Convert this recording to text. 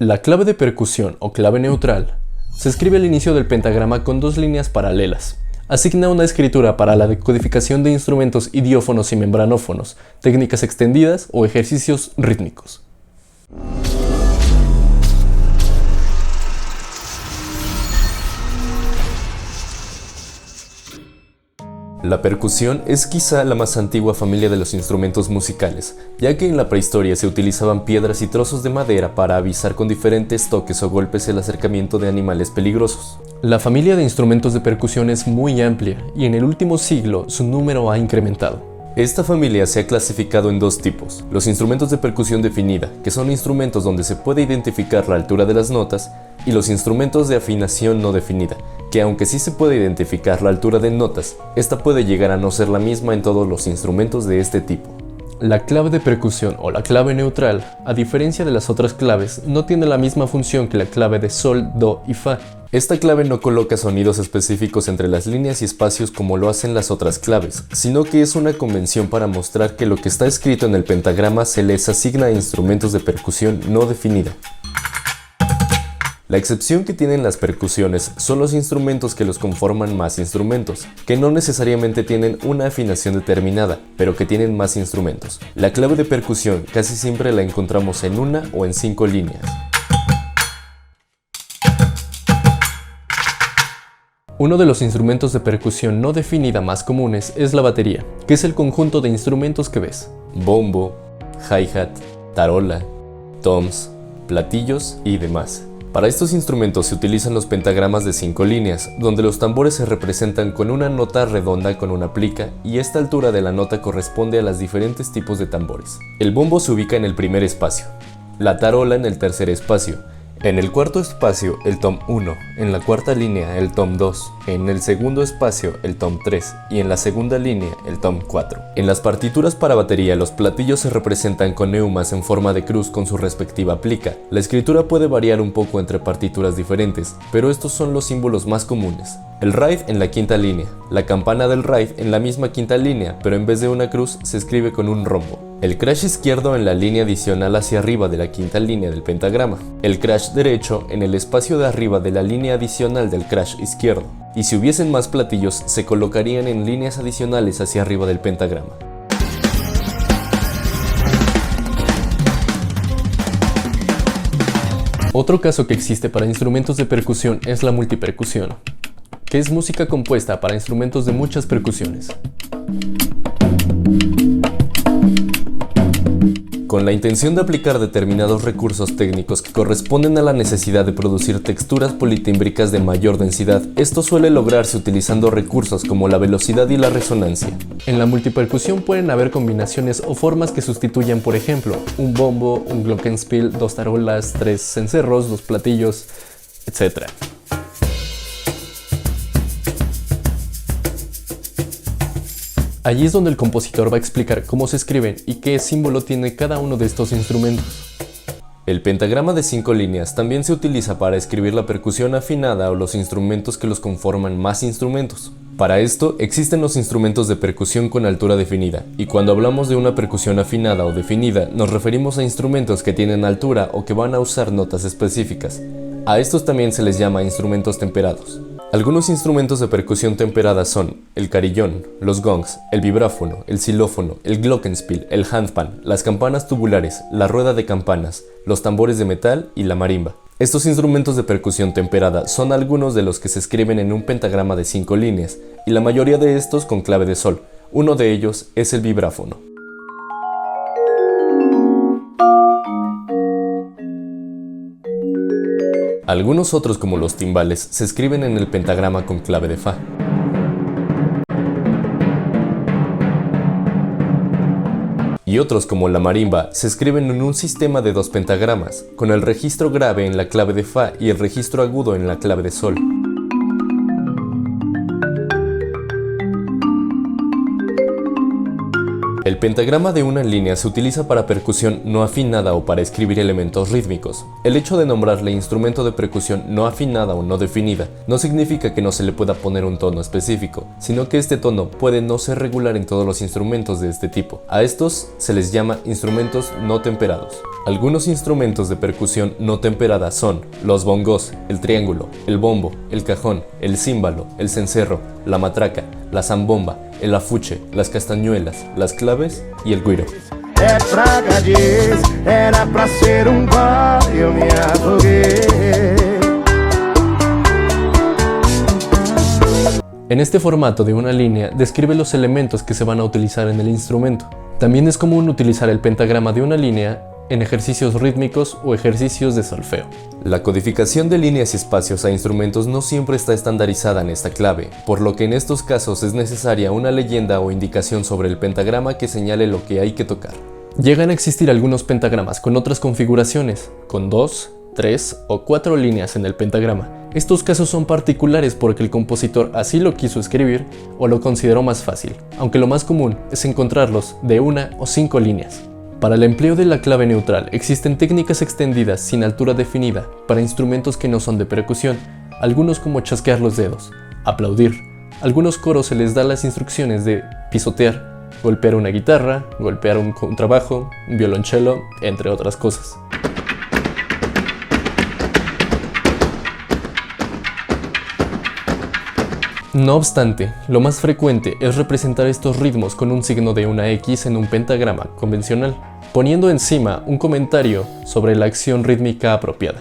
La clave de percusión o clave neutral se escribe al inicio del pentagrama con dos líneas paralelas. Asigna una escritura para la decodificación de instrumentos idiófonos y membranófonos, técnicas extendidas o ejercicios rítmicos. La percusión es quizá la más antigua familia de los instrumentos musicales, ya que en la prehistoria se utilizaban piedras y trozos de madera para avisar con diferentes toques o golpes el acercamiento de animales peligrosos. La familia de instrumentos de percusión es muy amplia y en el último siglo su número ha incrementado. Esta familia se ha clasificado en dos tipos: los instrumentos de percusión definida, que son instrumentos donde se puede identificar la altura de las notas, y los instrumentos de afinación no definida, que aunque sí se puede identificar la altura de notas, esta puede llegar a no ser la misma en todos los instrumentos de este tipo. La clave de percusión o la clave neutral, a diferencia de las otras claves, no tiene la misma función que la clave de sol, do y fa. Esta clave no coloca sonidos específicos entre las líneas y espacios como lo hacen las otras claves, sino que es una convención para mostrar que lo que está escrito en el pentagrama se les asigna a instrumentos de percusión no definida. La excepción que tienen las percusiones son los instrumentos que los conforman más instrumentos, que no necesariamente tienen una afinación determinada, pero que tienen más instrumentos. La clave de percusión casi siempre la encontramos en una o en 5 líneas. Uno de los instrumentos de percusión no definida más comunes es la batería, que es el conjunto de instrumentos que ves: bombo, hi-hat, tarola, toms, platillos y demás. Para estos instrumentos se utilizan los pentagramas de 5 líneas, donde los tambores se representan con una nota redonda con una plica y esta altura de la nota corresponde a los diferentes tipos de tambores. El bombo se ubica en el primer espacio, la tarola en el tercer espacio, en el cuarto espacio el tom 1, en la cuarta línea el tom 2, en el segundo espacio el tom 3 y en la segunda línea el tom 4. En las partituras para batería los platillos se representan con neumas en forma de cruz con su respectiva plica. La escritura puede variar un poco entre partituras diferentes, pero estos son los símbolos más comunes. El raid en la quinta línea, la campana del raid en la misma quinta línea, pero en vez de una cruz se escribe con un rombo. El crash izquierdo en la línea adicional hacia arriba de la quinta línea del pentagrama. El crash derecho en el espacio de arriba de la línea adicional del crash izquierdo. Y si hubiesen más platillos, se colocarían en líneas adicionales hacia arriba del pentagrama. Otro caso que existe para instrumentos de percusión es la multipercusión, que es música compuesta para instrumentos de muchas percusiones. Con la intención de aplicar determinados recursos técnicos que corresponden a la necesidad de producir texturas politímbricas de mayor densidad, esto suele lograrse utilizando recursos como la velocidad y la resonancia. En la multipercusión pueden haber combinaciones o formas que sustituyan, por ejemplo, un bombo, un glockenspiel, 2 tarolas, 3 cencerros, 2 platillos, etc. Allí es donde el compositor va a explicar cómo se escriben y qué símbolo tiene cada uno de estos instrumentos. El pentagrama de 5 líneas también se utiliza para escribir la percusión afinada o los instrumentos que los conforman más instrumentos. Para esto existen los instrumentos de percusión con altura definida, y cuando hablamos de una percusión afinada o definida nos referimos a instrumentos que tienen altura o que van a usar notas específicas. A estos también se les llama instrumentos temperados. Algunos instrumentos de percusión temperada son el carillón, los gongs, el vibráfono, el xilófono, el glockenspiel, el handpan, las campanas tubulares, la rueda de campanas, los tambores de metal y la marimba. Estos instrumentos de percusión temperada son algunos de los que se escriben en un pentagrama de 5 líneas, y la mayoría de estos con clave de sol. Uno de ellos es el vibráfono. Algunos otros, como los timbales, se escriben en el pentagrama con clave de fa. Y otros, como la marimba, se escriben en un sistema de 2 pentagramas, con el registro grave en la clave de fa y el registro agudo en la clave de sol. El pentagrama de una línea se utiliza para percusión no afinada o para escribir elementos rítmicos. El hecho de nombrarle instrumento de percusión no afinada o no definida no significa que no se le pueda poner un tono específico, sino que este tono puede no ser regular en todos los instrumentos de este tipo. A estos se les llama instrumentos no temperados. Algunos instrumentos de percusión no temperada son los bongos, el triángulo, el bombo, el cajón, el címbalo, el cencerro, la matraca, la zambomba, el afuche, las castañuelas, las claves y el güiro. En este formato de una línea describe los elementos que se van a utilizar en el instrumento. También es común utilizar el pentagrama de una línea en ejercicios rítmicos o ejercicios de solfeo. La codificación de líneas y espacios a instrumentos no siempre está estandarizada en esta clave, por lo que en estos casos es necesaria una leyenda o indicación sobre el pentagrama que señale lo que hay que tocar. Llegan a existir algunos pentagramas con otras configuraciones, con 2, 3 o 4 líneas en el pentagrama. Estos casos son particulares porque el compositor así lo quiso escribir o lo consideró más fácil, aunque lo más común es encontrarlos de 1 o 5 líneas. Para el empleo de la clave neutral existen técnicas extendidas sin altura definida para instrumentos que no son de percusión, algunos como chasquear los dedos, aplaudir. Algunos coros se les da las instrucciones de pisotear, golpear una guitarra, golpear un contrabajo, un violonchelo, entre otras cosas. No obstante, lo más frecuente es representar estos ritmos con un signo de una X en un pentagrama convencional, poniendo encima un comentario sobre la acción rítmica apropiada.